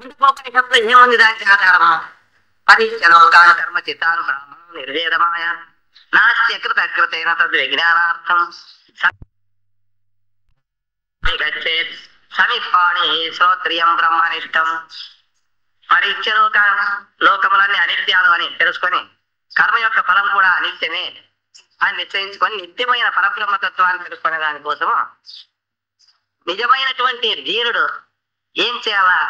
ముందుకోపనిషత్తులో ఏముంది దానికి ఆధారము? పరిచలోకాన కర్మ చిత్తాను బ్రాహ్మణం నిర్వేదమాయ నాస్తి కృత అకృతైన తద్ విజ్ఞానార్థం గచ్చేత్ సమిపాణి శ్రోత్రియం బ్రహ్మనిష్టం. పరీక్షలోక లోకములన్నీ అనిత్యాలు అని తెలుసుకొని కర్మ యొక్క ఫలం కూడా అనిత్యమే అని నిశ్చయించుకొని నిత్యమైన పరబ్రహ్మతత్వాన్ని తెలుసుకునే దానికోసము నిజమైనటువంటి ధీరుడు ఏం చేయాలా?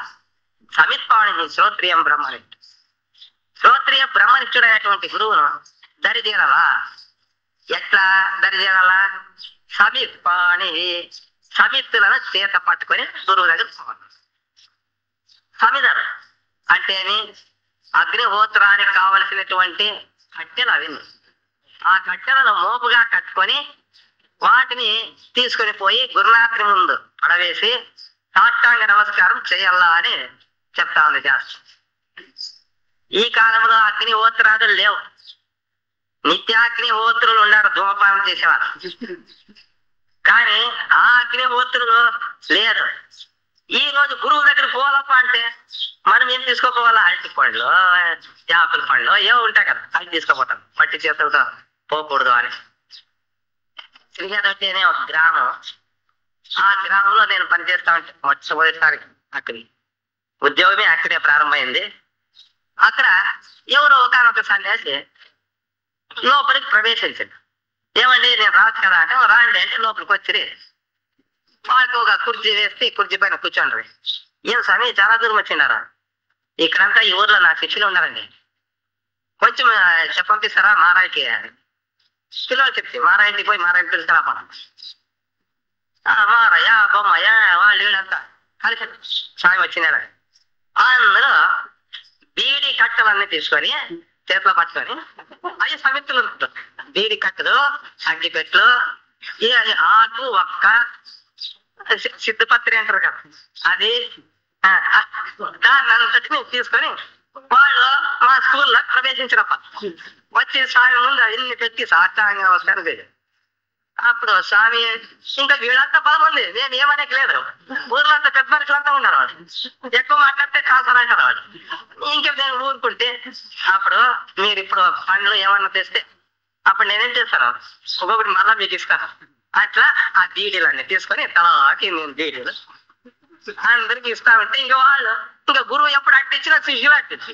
సమిత్పాణి శ్రోత్రియం బ్రహ్మనిష్ఠుడు, శ్రోత్రియ బ్రహ్మనిష్ఠుడైనటువంటి గురువును దరిచేరాలా. ఎట్లా దరిచేరాలా? సమిత్పాణి, సమిత్తులను చేత పట్టుకొని గురువు దగ్గర పోవాలి. సమిధలు అంటే అగ్నిహోత్రానికి కావలసినటువంటి కట్టెలు అవి. ఆ కట్టెలను మోపుగా కట్టుకొని వాటిని తీసుకొని పోయి గురునాథుని ముందు పడవేసి సాష్టాంగ నమస్కారం చేయాలా అని చెప్తా ఉంది శాస్త్రం. ఈ కాలంలో అగ్నిహోత్రాదులు లేవు, నిత్యాగ్నిహోత్రులు ఉన్నారు, ధూమపానం చేసేవారు. కానీ ఆ అగ్నిహోత్రులు లేరు. ఈ రోజు గురువు దగ్గర పోవాలప్ప అంటే మనం ఏం తీసుకోపోవాలా? అరటి పండ్లు, యాపిల్ పండ్లు ఏవో ఉంటాయి కదా, అవి తీసుకోపోతాం. పట్టి చేతులతో పోకూడదు అని. శ్రీహరి అనే ఒక గ్రామం, ఆ గ్రామంలో నేను పనిచేస్తా ఉంటే మొట్టమొదటిసారి అక్కడి ఉద్యోగమే అక్కడే ప్రారంభమైంది. అక్కడ ఎవరో ఒకనొక సన్యాసి లోపలికి ప్రవేశించింది. ఏమండి నేను రాదు కదా అంటే, రాండి అంటే లోపలికి వచ్చి వాళ్ళకి ఒక కుర్చీ వేస్తే కుర్చీ పైన కూర్చోండి. ఏం స్వామి చాలా దూరం వచ్చిండారా? ఇక్కడంతా ఈ ఊర్లో నా శిష్యులు ఉన్నారండి, కొంచెం చెప్పంపిస్తారా మారాయికి? పిల్లలు చెప్తే మారాయింటికి పోయి మారాయి పిలుస్తారా మనం మారయ్య బొమ్మయ్య వాళ్ళు వీళ్ళంతా కలిసి స్వామి వచ్చినారా. అందరూ బీడి కట్టలన్నీ తీసుకొని చేతిలో పట్టుకొని అవి సమితులు బీడి కట్టలు, అగ్గిపెట్లు, ఆకు ఒక్క సిద్ధపత్రి అంటారు కదా, అది దాన్ని అంతటిని తీసుకొని వాళ్ళు మా స్కూల్లో ప్రవేశించినప్ప వచ్చి స్వామి ముందు ఇన్ని పెట్టి సాష్టాంగ నమస్కారం చేయాలి. అప్పుడు స్వామి ఇంకా వీళ్ళంతా బాగుంది, నేను ఏమనేకి లేదు, ఊర్లో అంతా పెద్ద మనుషులంతా ఉన్నారు, వాళ్ళు ఎక్కువ మాట్లాడితే కాసరాంటారు వాళ్ళు. ఇంకా నేను ఊరుకుంటే అప్పుడు మీరు ఇప్పుడు పండ్లు ఏమన్నా తెస్తే అప్పుడు నేనేం చేస్తాను, ఒక్కొక్కటి మళ్ళా మీకు ఇస్తాను. అట్లా ఆ బీడీలన్నీ తీసుకొని తలాకి నేను బీడీలు అందరికి ఇస్తా ఉంటే ఇంకా వాళ్ళు ఇంకా గురువు ఎప్పుడు అట్టించినా శిష్యులు అట్టించి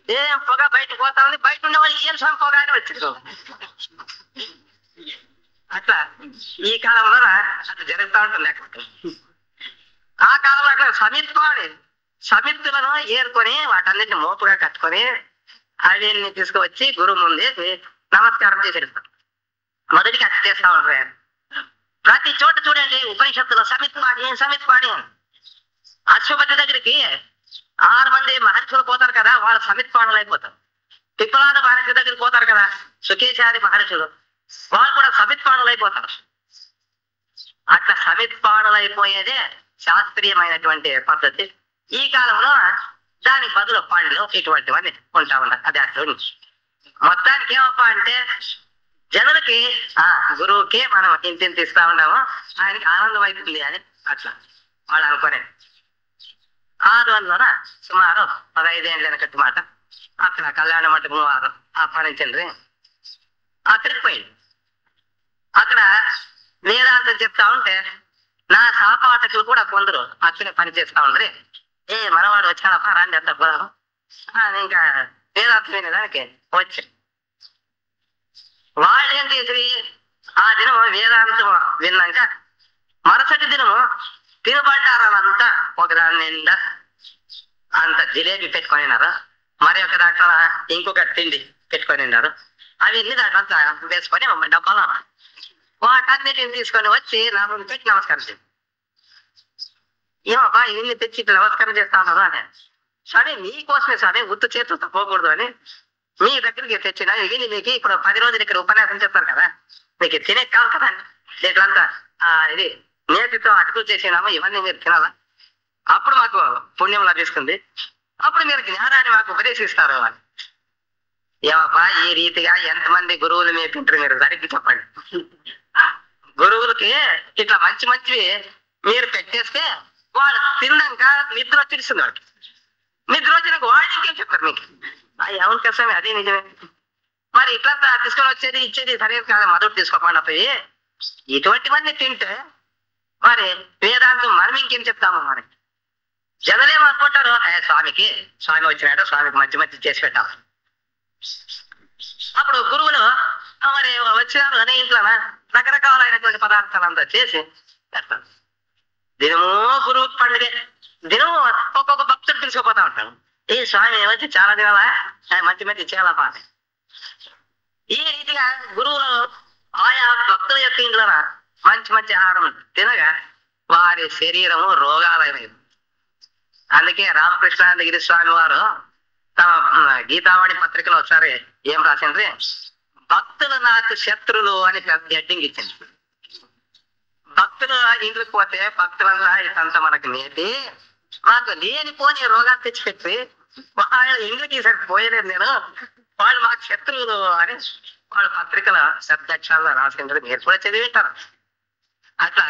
ఏం పొగ బయటకు పోతా ఉంది, బయట ఉండే వాళ్ళు ఏం స్వామి పొగ అని వచ్చింది. అట్లా ఈ కాలంలో అట్లా జరుగుతూ ఉంటుంది. అక్కడ ఆ కాలంలో అక్కడ సమిత్వాడి సమిత్తులను ఏరుకొని వాటన్నిటిని మోపుగా కట్టుకొని అవన్నీ తీసుకువచ్చి గురువు ముందే నమస్కారం చేసేస్తాం. మొదటికి అట్లా చేస్తా ఉంటారు. ప్రతి చోట చూడండి ఉపనిషత్తులో సమిత్వాడి సమిత్వాడి అని. అశ్వపతి దగ్గరికి 6 మంది మహర్షులు పోతారు కదా, వాళ్ళు సమిత్వాణులు అయిపోతారు. పిప్పలాద మహర్షి దగ్గరికి పోతారు కదా సుకేశాది మహర్షులు, వాళ్ళు కూడా సమిత్పాణులు అయిపోతారు. అట్లా సమిత్పాణులు అయిపోయేదే శాస్త్రీయమైనటువంటి పద్ధతి. ఈ కాలంలో దానికి బదులు పండ్లు ఇటువంటివన్నీ ఉంటా ఉన్నారు. అది అట్లా మొత్తానికి ఏమప్ప అంటే జనులకి గురువుకి మనం ఇంత ఇస్తా ఉన్నాము, ఆయనకి ఆనందం అవుతుంది అని అట్లా వాళ్ళు అనుకోలేదు. 600 సుమారు 15 ఏళ్ళ వెనకటి మాట. అక్కడ కళ్యాణ మంటపం వారు ఆహ్వానించండి. అక్కడికి పోయింది. అక్కడ వేదాంతం చెప్తా ఉంటే నా సహపాఠకులు కూడా కొందరు అక్కడే పని చేస్తా ఉండ్రి. మనవాడు వచ్చాడప్ప రాండి అంత పోదాము ఇంకా వేదాంతం వినేదానికి వచ్చి వాళ్ళు ఏం చేసి ఆ దినం వేదాంతం విన్నాక మరుసటి దినము తినుబండారాలంతా ఒకదాని నిండా అంత జిలేబీ పెట్టుకొనిన్నారు, మరి ఒక దాంట్లో ఇంకొక తిండి పెట్టుకొనిన్నారు. అవి ఎన్ని దాంట్లో వేసుకొని డబ్బాలో వాటన్నిటిని తీసుకొని వచ్చి నా ముందు పెట్టి నమస్కారం చేయండి. ఏమబ్బా ఇన్ని తెచ్చి ఇట్లా నమస్కారం చేస్తా ఉన్నాను అని. సరే నీకోసమే సరే ఉత్తు చేతులతో పోకూడదు అని మీ దగ్గరికి తెచ్చిన ఇది మీకు ఇప్పుడు 10 రోజులు ఇక్కడ ఉపన్యాసం చెప్తారు కదా, మీకు తినే కాదు కదా ఇట్లంతా ఇది నేతితో అటుకులు చేసినామా ఇవన్నీ మీరు తినాలా, అప్పుడు మాకు పుణ్యం లభిస్తుంది, అప్పుడు మీరు జ్ఞానాన్ని మాకు ఉపదేశిస్తారు అని. ఏమబ్బా ఈ రీతిగా ఎంతమంది గురువులు మేపింటారు మీరు సరిగ్గా చెప్పండి. గురువులకి ఇట్లా మంచి మంచివి మీరు పెట్టేస్తే వాడు తిన్నాక నిద్ర వచ్చేస్తున్నాడు. నిద్ర వచ్చినాక వాడు ఇంకేం చెప్తారు మీకు? అవును కదా స్వామి, అదే నిజమే. మరి ఇట్లా తీసుకొని వచ్చేది ఇచ్చేది సరైన కాదు, మొదటి తీసుకోకుండా పోయి ఇటువంటివన్నీ తింటే మరి వేదాంతం మనం ఇంకేం చెప్తాము? మరి జనలేమో అనుకుంటారు, స్వామి వచ్చినాడు, స్వామికి మంచి మంచి చేసి పెట్టాం. అప్పుడు గురువులు మరి వచ్చినారు అనే ఇంట్లో రకరకాలైనటువంటి పదార్థాలంతా చేసి పెడతారు. దినము గురువు పండుగ, దినము ఒక్కొక్క భక్తుడు పిలుచుకుపోతా ఉంటాడు. ఏ స్వామి వచ్చి చాలా దినాలా, మంచి మంచి చేయాలా పాట. ఈ రీతిగా గురువులు ఆయా భక్తుల యొక్క ఇంట్లో మంచి మంచి ఆహారం తినగా వారి శరీరము రోగాలైనవి. అందుకే రామకృష్ణానందగిరి స్వామి వారు తమ గీతావాణి పత్రికలో ఒకసారి ఏం రాసిండ్రి, భక్తులు నాకు శత్రులు అని పెద్ద హెడ్డింగ్ ఇచ్చింది. భక్తులు ఇంట్లోకి పోతే భక్తులంతా ఇదంతా మనకు నేటి మాకు లేనిపోని రోగాలు తెచ్చిపెట్టి వాళ్ళ ఇంట్లోకి ఈసారి పోయలేదు నేను, వాళ్ళు మాకు శత్రువులు అని వాళ్ళ పత్రికల సత్యక్షాల్లో రాసిండ్రు. మీరు కూడా చదివింటారు. అట్లా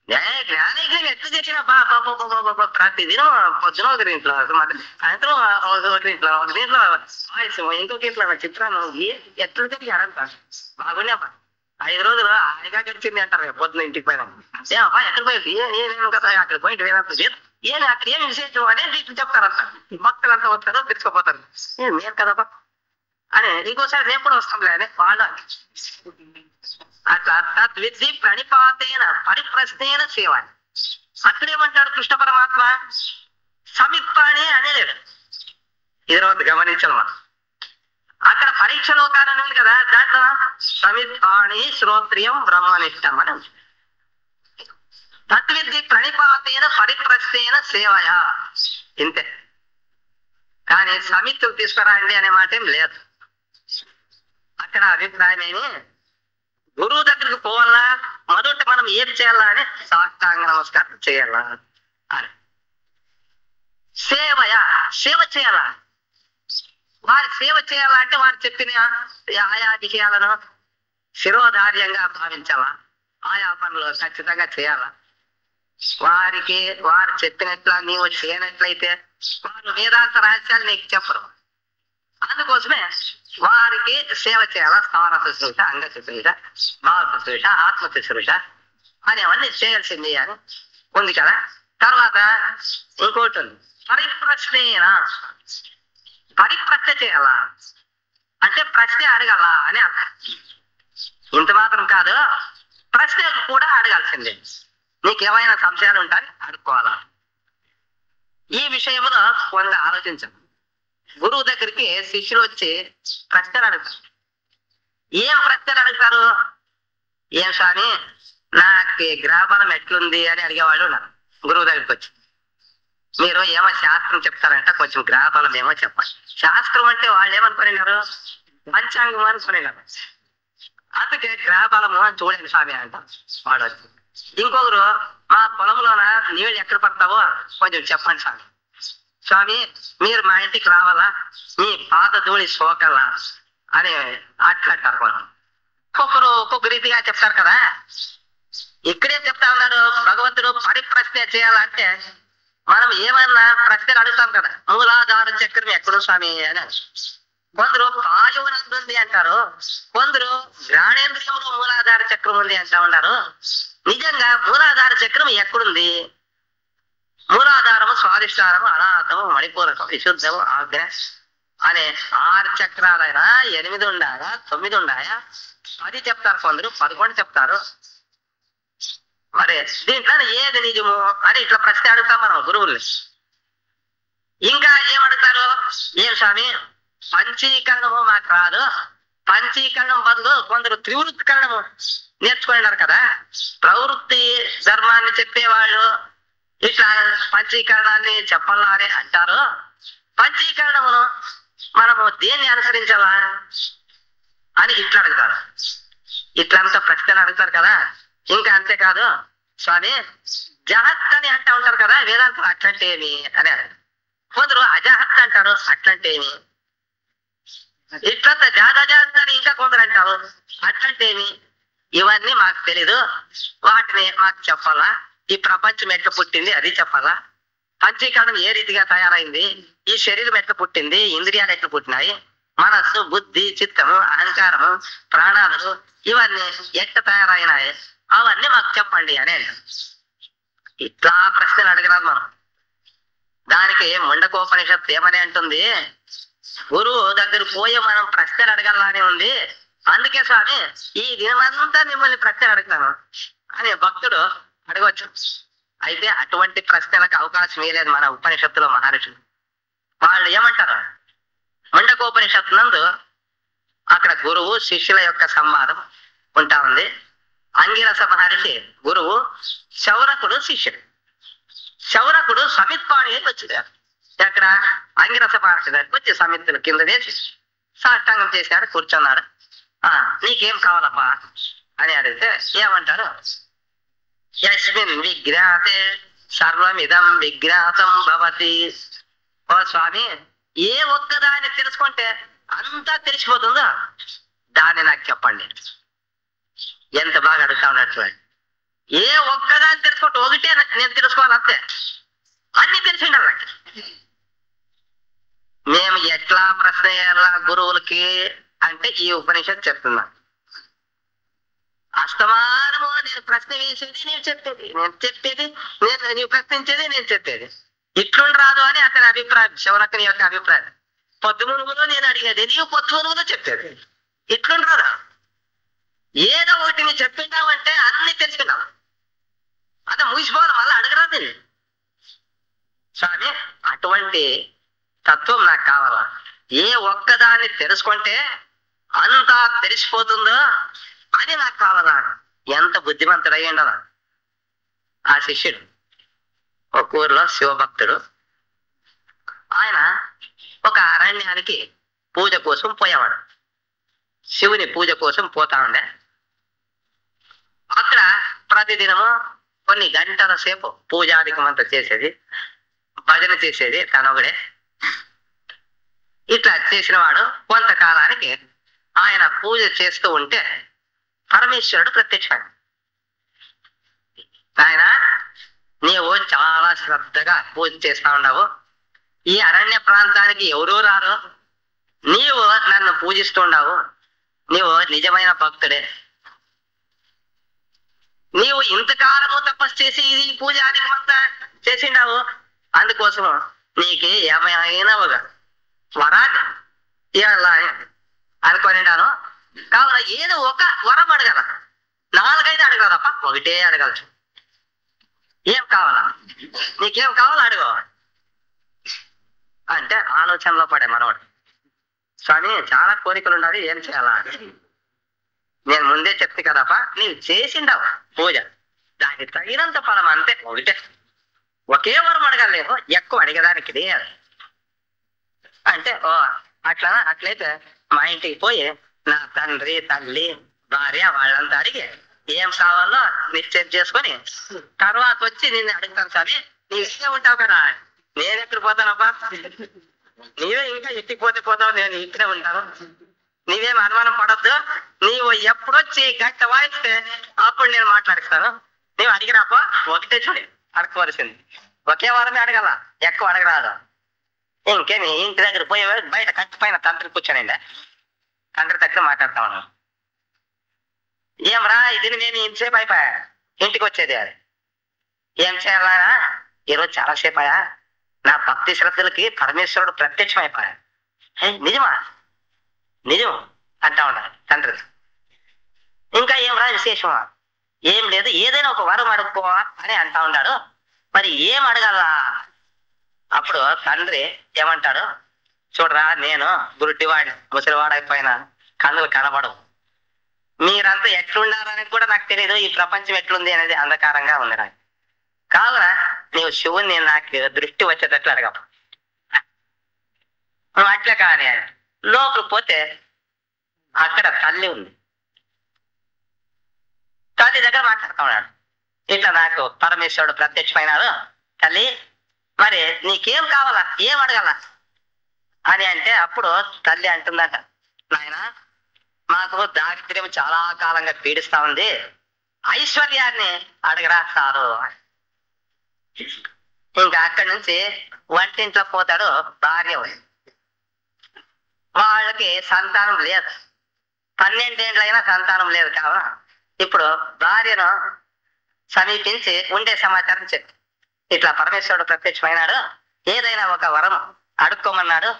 జ్ఞానిగా ఎట్లా చేసినా ప్రతిదినం పొద్దున ఒకరి ఇంట్లో, సాయంత్రం ఒకరి ఇంట్లో, ఇంకొక ఇంట్లో చిత్రాన్ని ఎట్లా తిరిగారంట బాగుండే 5 రోజులు హాయిగా గడిచింది అంటారు. పొద్దున ఇంటికి పోయినా ఎక్కడ పోయి ఏమేమి కదా అక్కడ పోయి వేదాంతం ఏమి అక్కడ ఏమి విశేషం అనేది ఇట్లా చెప్తారంట. భక్తులంతా వస్తారో తెచ్చుకోపోతారు, నేను కదపా అని ఇంకోసారి రేపు కూడా వస్తాంలే అని వాళ్ళు అట్లా తద్విధి ప్రణిపాతేన పరిప్రశ్నేన సేవ. అక్కడేమంటాడు కృష్ణ పరమాత్మ, సమిత్పాణి అనేలేడు. ఇది గమనించాలి మనం. అక్కడ పరీక్ష లోకాలని ఉంది కదా, దాంట్లో సమిత్పాణి శ్రోత్రియం బ్రహ్మనిష్టం అని ఉంది. తద్విధి ప్రణిపాతేన పరిప్రశ్నేన సేవయా, ఇంతే. కానీ సమిత్తులు తీసుకురండి అనే మాట ఏం లేదు. అక్కడ అభిప్రాయం ఏమి, గురువు దగ్గరికి పోవాలా, మొదట మనం ఏం చేయాలా అని సాష్టాంగ నమస్కారం చేయాలా అని. సేవ చేయాలా, వారి సేవ చేయాలంటే వారు చెప్పిన ఆయా విషయాలను శిరోధార్యంగా భావించాలా, ఆయా పనులు ఖచ్చితంగా చేయాలా. వారు చెప్పినట్లా నీవు చేయనట్లయితే వారు వేదాంత రహస్యాలు నీకు చెప్పరు. అందుకోసమే వారికి సేవ చేయాలా. స్థాన శుశ్రూష, అంగ శుశ్రూష, భావ శుశ్రూష, ఆత్మ శుశ్రూష అనేవన్నీ చేయాల్సింది అని ఉంది కదా. తర్వాత ఇంకోటి ఉంది, పరిప్రశ్నేన. పరిప్రశ్న చేయాలా అంటే ప్రశ్న అడగాల అని అర్థం. ఇంత మాత్రం కాదు, ప్రశ్న కూడా అడగాల్సిందే. నీకేమైనా సంశయాలు ఉంటాయి అడుక్కోవాలా. ఈ విషయంలో కొంత ఆలోచించండి. గురువు దగ్గరికి శిష్యులు వచ్చి ప్రశ్నలు అడుగుతారు. ఏం ప్రశ్నలు అడుగుతారు? ఏం స్వామి నాకు గ్రహబలం ఎట్లుంది అని అడిగేవాళ్ళు ఉన్నారు. గురువు దగ్గరికి వచ్చి మీరు ఏమో శాస్త్రం చెప్తారంట, కొంచెం గ్రహబలం ఏమో చెప్పండి. శాస్త్రం అంటే వాళ్ళు ఏమనుకున్నారు, పంచాంగం అనుకునేవారు. అందుకే గ్రహబలము అని చూడండి స్వామి అంట వాడు వచ్చి. ఇంకొకరు మా పొలంలోన నీళ్ళు ఎక్కడ పడతావో కొంచెం చెప్పండి స్వామి. స్వామి మీరు మా ఇంటికి రావాలా, మీ పాత ధూళి సోకలా అని అట్లంటారు. ఒక్కొక్క రీతిగా చెప్తారు కదా. ఇక్కడే చెప్తా ఉన్నాడు భగవంతుడు, పరిప్రశ్న చేయాలంటే మనం ఏమన్నా ప్రశ్నలు అడుగుతాం కదా. మూలాధార చక్రం ఎక్కడో స్వామి అని. కొందరు పాయువునందు ఉంది అంటారు, కొందరు జ్ఞానేంద్రియంలో మూలాధార చక్రం ఉంది అంటా ఉన్నారు. నిజంగా మూలాధార చక్రం ఎక్కడుంది? మూలాధారము, స్వాదిష్టానము, అనాథము, మణిపూరకం, విశుద్ధము, ఆజ్ఞ అనే 6 చక్రాలైనా 8 ఉండాలా, 9 ఉండాయా, 10 చెప్తారు, కొందరు 11 చెప్తారు. మరి దీంట్లో ఏది నిజము అని ఇట్లా ప్రశ్న అడుగుతాం మనం గురువుల్ని. ఇంకా ఏమడుగుతారు, ఏం స్వామి పంచీకరణము మాకు రాదు, పంచీకరణం బదులు కొందరు త్రివృత్తికరణము నేర్చుకున్నారు కదా. ప్రవృత్తి ధర్మాన్ని చెప్పేవాళ్ళు ఇట్లా పంచీకరణాన్ని చెప్పాలా అని అంటారు. పంచీకరణమును మనము దేన్ని అనుసరించాలా అని ఇట్లా అడుగుతారు. ఇట్లంతా ప్రశ్నలు అడుగుతారు కదా. ఇంకా అంతేకాదు స్వామి జహత్ అని అంటూ ఉంటారు కదా వేదాంతం, అట్లంటే ఏమి అని అన్నారు. కొందరు అజహత్ అంటారు, అట్లంటే ఏమి. ఇట్లంతా జాతజాత్ అని ఇంకా కొందరు అంటారు, అట్లంటే ఏమి. ఇవన్నీ మాకు తెలీదు, వాటిని మాకు చెప్పాలా ఈ ప్రపంచం ఎట్లా పుట్టింది అది చెప్పాలా, పంచీకరణం ఏ రీతిగా తయారైంది, ఈ శరీరం ఎట్లా పుట్టింది, ఇంద్రియాలు ఎట్లా పుట్టినాయి, మనస్సు, బుద్ధి, చిత్తము, అహంకారము, ప్రాణాలు ఇవన్నీ ఎట్లా తయారైనాయి అవన్నీ మాకు చెప్పండి అని అంటాం. ఇట్లా ప్రశ్నలు అడగరాదు మనం. దానికి ముండకోపనిషత్తు ఏమని అంటుంది, గురువు దగ్గర పోయి మనం ప్రశ్నలు అడగాలని ఉంది, అందుకే స్వామి ఈ దినమంతా మిమ్మల్ని ప్రశ్నలు అడుగుతాను అని భక్తుడు అడగవచ్చు. అయితే అటువంటి ప్రశ్నలకు అవకాశం లేదు మన ఉపనిషత్తులో మహర్షులు. వాళ్ళు ఏమంటారు, ముండకోపనిషత్తు నందు అక్కడ గురువు శిష్యుల యొక్క సంవాదం ఉంటా ఉంది. అంగిరస మహర్షి గురువు, శౌనకుడు శిష్యుడు. శౌనకుడు సమిత్పాణి వచ్చింది. ఎక్కడ అంగిరస మహర్షి దగ్గరికి వచ్చి సమిత్తులు కింద వేసి సాష్టాంగం చేశాడు, కూర్చున్నాడు. నీకేం కావాలప్పా అని అడిగితే ఏమంటారు, యస్మిన్ విగ్రహతే సర్వమిదం విగ్రహతం భవతి. ఓ స్వామి, ఏ ఒక్కదాన్ని తెలుసుకుంటే అంతా తెలిసిపోతుందో దాన్ని నాకు చెప్పండి. ఎంత బాగా అడుగుతా ఉన్నట్టు. ఏ ఒక్కదాన్ని తెలుసుకుంటే ఒకటే నేను తెలుసుకోవాలి, అంతే. అన్ని తెలిసి ఉండాలి నాకు. మేము ఎట్లా ప్రశ్న చేయాలా గురువులకి అంటే ఈ ఉపనిషత్తు చెప్తున్నా. అస్తమానము నేను ప్రశ్న వేసేది నేను చెప్పేది, నీవు ప్రశ్నించేది నేను చెప్పేది. ఇట్లుండి రాదు అని అతని అభిప్రాయం, శౌనకుని యొక్క అభిప్రాయం. పొద్దు మునుగులో నేను అడిగేది, నీవు పొద్దు మునుగులో చెప్పేది. ఇట్లుండి రాదా, ఏదో ఒకటి నువ్వు చెప్పింటావంటే అన్ని తెలుసుకున్నావు, అదే ముగిసిపోవాలి, మళ్ళీ అడగరాదు. స్వామి అటువంటి తత్వం నాకు కావాలా, ఏ ఒక్కదాన్ని తెలుసుకుంటే అంతా తెలిసిపోతుందో అది నాకు కావాలా. ఎంత బుద్ధిమంతుడు అయ్యి ఉండాల ఆ శిష్యుడు. ఒక ఊరిలో శివభక్తుడు, ఆయన ఒక అరణ్యానికి పూజ కోసం పోయేవాడు. శివుని పూజ కోసం పోతా ఉండే. అక్కడ ప్రతిదినము కొన్ని గంటల సేపు పూజాధికం అంతా చేసేది, భజన చేసేది తనొకడే. ఇట్లా చేసిన వాడు కొంతకాలానికి ఆయన పూజ చేస్తూ ఉంటే పరమేశ్వరుడు ప్రత్యక్షాడు. ఆయన, నీవు చాలా శ్రద్ధగా పూజ చేస్తా ఉన్నావు, ఈ అరణ్య ప్రాంతానికి ఎవరూ రారు, నీవు నన్ను పూజిస్తుండావు, నీవు నిజమైన భక్తుడే, నీవు ఇంతకాలము తపస్సు చేసి ఇది పూజ అధికమంతా చేసిండావు, అందుకోసం నీకు ఏమైనా ఒక వరాన్ని ఇవ్వాలని అనుకోనిండాను. కావున ఏదో ఒక వరం అడగల, 4 5 అడగల తప్ప ఒకటే అడగలచ్చు. ఏం కావాలా, నీకేం కావాలో అడుగు అంటే ఆలోచనలో పడే మనవాడు. స్వామి చాలా కోరికలు ఉండాలి, ఏం చేయాలా, నేను ముందే చెప్తే కదప్ప, నీవు చేసిండావు పూజ, దానికి తగినంత ఫలం అంతే, ఒకటే, ఒకే వరం అడగలేవు, ఎక్కువ అడిగేదానికి లేదు అంటే. ఓ అట్లయితే మా ఇంటికి పోయి నా తండ్రి తల్లి భార్య వాళ్ళంతా అడిగి ఏం కావాలో నిశ్చయం చేసుకొని తర్వాత వచ్చి నిన్ను అడుగుతాను. స్వామి నీవే ఉంటావు కదా, నేను ఎక్కడ పోతానబ్బా, నీవే ఇంకా ఇంటికి పోతావు, నేను ఇక్కడే ఉంటాను, నీవేం అనుమానం పడద్దు, నీవు ఎప్పుడొచ్చి గంట వాయిస్తే అప్పుడు నేను మాట్లాడిస్తాను, నీవు అడిగిరాపో ఒకటే చూడి అడగవలసింది, ఒకే వారమే అడగల, ఎక్కువ అడగరాదు. ఇంకేమి ఇంటి దగ్గర పోయే బయట కట్టి పైన తండ్రి కూర్చోనండి, తండ్రి దగ్గర మాట్లాడతా ఉన్నాను. ఏమరా ఇది నేను ఇంతసేపు అయిపోయా ఇంటికి వచ్చేది, అది ఏం చేయాలా, ఈరోజు చాలాసేపు అయ్యా, నా భక్తి శ్రద్ధలకి పరమేశ్వరుడు ప్రత్యక్షం అయిపోయా. నిజమా, నిజం అంటా ఉన్నాడు తండ్రి. ఇంకా ఏమరా విశేషమా, ఏం లేదు, ఏదైనా ఒక వరం అడుక్కోవా అని అంటా ఉన్నాడు. మరి ఏం అడగాల? అప్పుడు తండ్రి ఏమంటాడు, చూడరా నేను గురుడివాడిని, ముసలివాడైపోయినా, కన్నులు కనబడవు, మీరంతా ఎట్లున్నారని కూడా నాకు తెలియదు, ఈ ప్రపంచం ఎట్లుంది అనేది అంధకారంగా ఉంది నాకు, కావున నీవు శివుని నాకు దృష్టి వచ్చేటట్లు అడగవు. నువ్వు అట్లే కానీ లోపలికి పోతే అక్కడ తల్లి ఉంది, తల్లి దగ్గర మాట్లాడుతూ ఉన్నాడు. ఇట్లా నాకు పరమేశ్వరుడు ప్రత్యక్షమైనాడు, తల్లి మరి నీకేం కావాలా, ఏం అడగాల అని అంటే అప్పుడు తల్లి అంటుందట, నాయన మాకు దారిద్ర్యం చాలా కాలంగా పీడిస్తా ఉంది, ఐశ్వర్యాన్ని అడగరా చాలు. ఇంకా అక్కడి నుంచి వంటింట్లో పోతాడు భార్య. వాళ్ళకి సంతానం లేదు, 12 ఏళ్ళైనా సంతానం లేదు. కావున ఇప్పుడు భార్యను సమీపించి ఉండే సమాచారం చెప్పి, ఇట్లా పరమేశ్వరుడు ప్రత్యక్షమైనాడు, ఏదైనా ఒక వరం అడుక్కోమన్నాడు,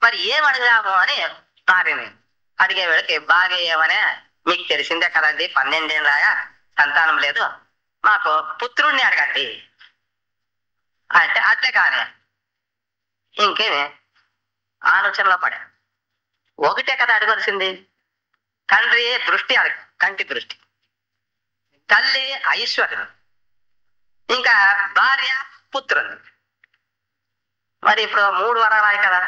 మరి ఏం అడగాము అని భార్యని అడిగే వేళకి భార్య ఏమనే, మీకు తెలిసిందే కదండి, 12 ఏళ్ళాయా సంతానం లేదు, మాకు పుత్రుణ్ణి అడగండి అంటే, అట్లే కానీ ఇంకేమి ఆలోచనలో పడా. ఒకటే కదా అడగాల్సింది, తండ్రి దృష్టి అడగ, కంటి దృష్టి, తల్లి ఐశ్వర్యం, ఇంకా భార్య పుత్రుని. మరి ఇప్పుడు 3 వరాలు కదా,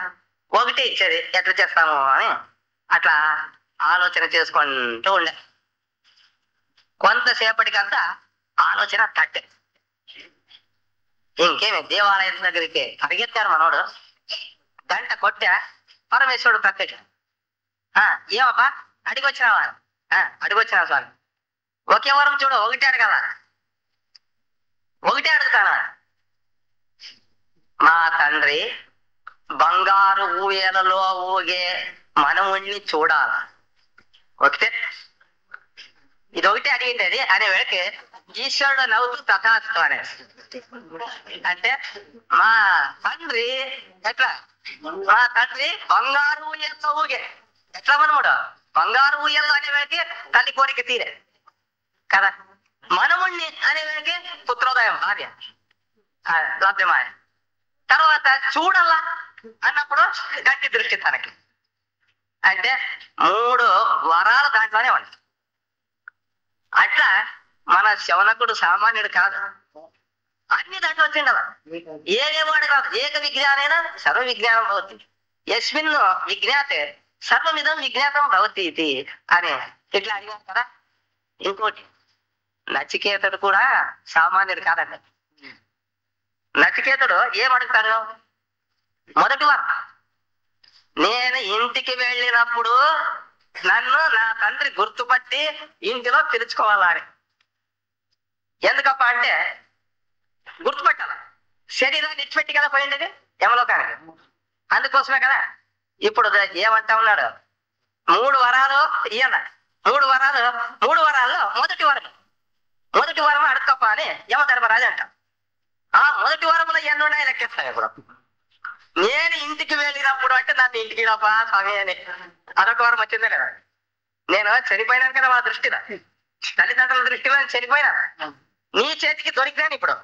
ఒకటి ఇచ్చేది ఎట్లా చేస్తాము అని అట్లా ఆలోచన చేసుకుంటూ ఉండే. కొంతసేపటికంతా ఆలోచన తట్టే. ఇంకేమి దేవాలయం దగ్గరికి పరిగెత్తాడు మనోడు. గంట కొట్టా, పరమేశ్వరుడు ప్రత్యక్ష. ఏమప్పా అడిగొచ్చినావా? అడిగొచ్చినా స్వామి. ఒకే వరం చూడు, ఒకటే అడగాల, ఒకటే అడుగుతానా. మా తండ్రి బంగారు ఊయలలో ఊగే మనవుణ్ణి చూడాల, ఒకటే. ఇది ఒకటే అడిగింది అనే వేళకి ఈశ్వరుడు నవ్వుతూ తథాస్తు అనే. అంటే మా తండ్రి ఎట్లా, మా తండ్రి బంగారు ఊయల్లో ఊగే, ఎట్లా మనముడు బంగారు ఊయల్లో అనే వేళకి తల్లి కోరిక తీరే కదా. మనముణ్ణి అనే వేళకి పుత్రోదయం, భార్య లభ్యమాయ. తర్వాత చూడాల అన్నప్పుడు గట్టి దృష్టి తనకి. అంటే 3 వరాలు దాంట్లోనే ఉన్నాయి. అట్లా మన శవనకుడు సామాన్యుడు కాదు, అన్ని దాంట్లో వచ్చింది కదా. ఏదేవాడు కాదు, ఏక విజ్ఞానైనా సర్వ విజ్ఞానం భవతి, యస్మిన్ విజ్ఞాతే సర్వమిదం విజ్ఞాతం భవతి ఇది అని ఇట్లా అడిగారు కదా. ఇంకోటి, నచికేతుడు కూడా సామాన్యుడు కాదండి. నచికేతుడు ఏమడుగుతాడు, మొదటి వారు నేను ఇంటికి వెళ్ళినప్పుడు నన్ను నా తండ్రి గుర్తుపట్టి ఇంటిలో పిలుచుకోవాలని. ఎందుకప్ప అంటే గుర్తుపట్టాల, శరీరాన్ని ఇచ్చిపెట్టి కదా పోయింది యమలోకానికి, అందుకోసమే కదా. ఇప్పుడు ఏమంటా ఉన్నాడు, 3 వరాలు ఇయ్యాల, 3 వరాలు మొదటి వరం అడుక్కప్ప అని యమధర్మరాజు అంట. ఆ మొదటి వరములో ఎన్నున్నాయి లెక్కేస్తాను. ఇప్పుడు నేను ఇంటికి వెళ్ళినప్పుడు అంటే నన్ను ఇంటికి రాపా స్వామి అని అదొక వరం వచ్చిందే కదా. నేను చనిపోయినాను కదా వాళ్ళ దృష్టిలో, తల్లిదండ్రుల దృష్టిలో నేను చనిపోయినా, నీ చేతికి దొరికినాను, ఇప్పుడు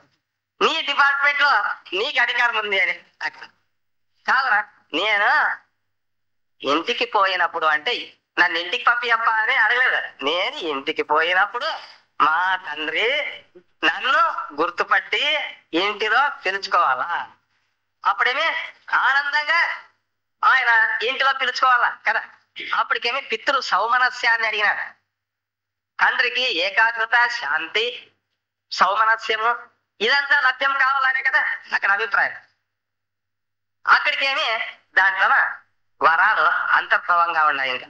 నీ డిపార్ట్మెంట్ లో నీకు అధికారం ఉంది అని. కాదురా, నేను ఇంటికి పోయినప్పుడు అంటే నన్ను ఇంటికి పంపియప్ప అని అడగలేదు. నేను ఇంటికి పోయినప్పుడు మా తండ్రి నన్ను గుర్తుపట్టి ఇంటిలో పిలుచుకోవాలా, అప్పుడేమి ఆనందంగా ఆయన ఇంటిలో పిలుచుకోవాలా కదా. అప్పటికేమి పితృ సౌమనస్యాన్ని అడిగినాడు. తండ్రికి ఏకాగ్రత, శాంతి, సౌమనస్యము ఇదంతా లభ్యం కావాలనే కదా అక్కడ అభిప్రాయం. అక్కడికేమి దాంట్లో వరాలు అంతర్భవంగా ఉన్నాయి. ఇంకా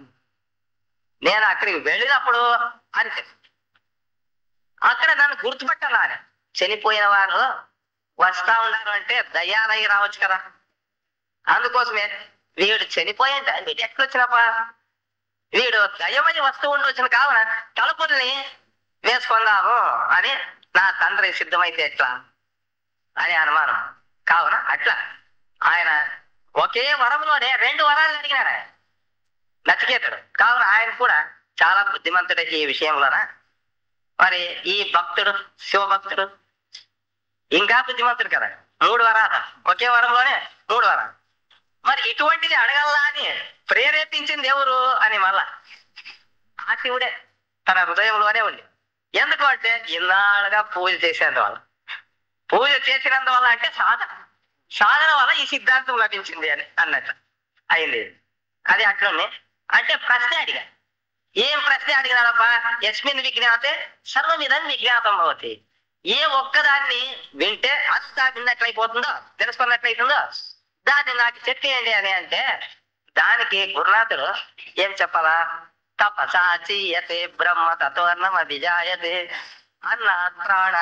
నేను అక్కడికి వెళ్ళినప్పుడు అంతే, అక్కడ నన్ను గుర్తుపట్టాలా అని. చనిపోయిన వారు వస్తా ఉన్నారు అంటే దయ్యాలయ్యి రావచ్చు కదా, అందుకోసమే వీడు చనిపోయింటే వీడు ఎక్కడొచ్చినప్పా, వీడు దయ్యమని వస్తూ ఉండొచ్చిన కావున తలుపుల్ని వేసుకుందాము అని నా తండ్రి సిద్ధమైతే ఎట్లా అని అనుమానం. కావున అట్లా ఆయన ఒకే వరంలోనే 2 వరాలు అడిగినాడు నచికేతుడు. కావున ఆయన కూడా చాలా బుద్ధిమంతుడు ఈ విషయంలోన. మరి ఈ భక్తుడు, శివభక్తుడు ఇంకా బుద్ధిమంతుడు కదా. 3 వరాలు ఒకే వరంలోనే 3 వరాలు. మరి ఇటువంటిది అడగల్లా అని ప్రేరేపించింది ఎవరు అని మళ్ళా ఆ శివుడే తన హృదయంలోనే ఉంది. ఎందుకు అంటే ఇన్నాళ్ళుగా పూజ చేసేందువల్ల, పూజ చేసినందువల్ల అంటే సాధన వల్ల ఈ సిద్ధాంతం లభించింది అని అన్నట్టు అయింది. అది అట్లనే. అంటే ప్రశ్న అడిగా, ఏం ప్రశ్న అడిగినారప్ప, యస్మిన్ విజ్ఞాతే సర్వమిదం విజ్ఞాతం భవతి. ఏ ఒక్కదాన్ని వింటే అంతా విన్నట్లయిపోతుందో, తెలుసుకున్నట్లయితుందో దాన్ని నాకు చెప్పేయండి అని అంటే, దానికి గురునాథుడు ఏం చెప్పాలా, తపసాచీయతే బ్రహ్మ తత్వర్ణం అభిజాయతే అన్న ప్రాణ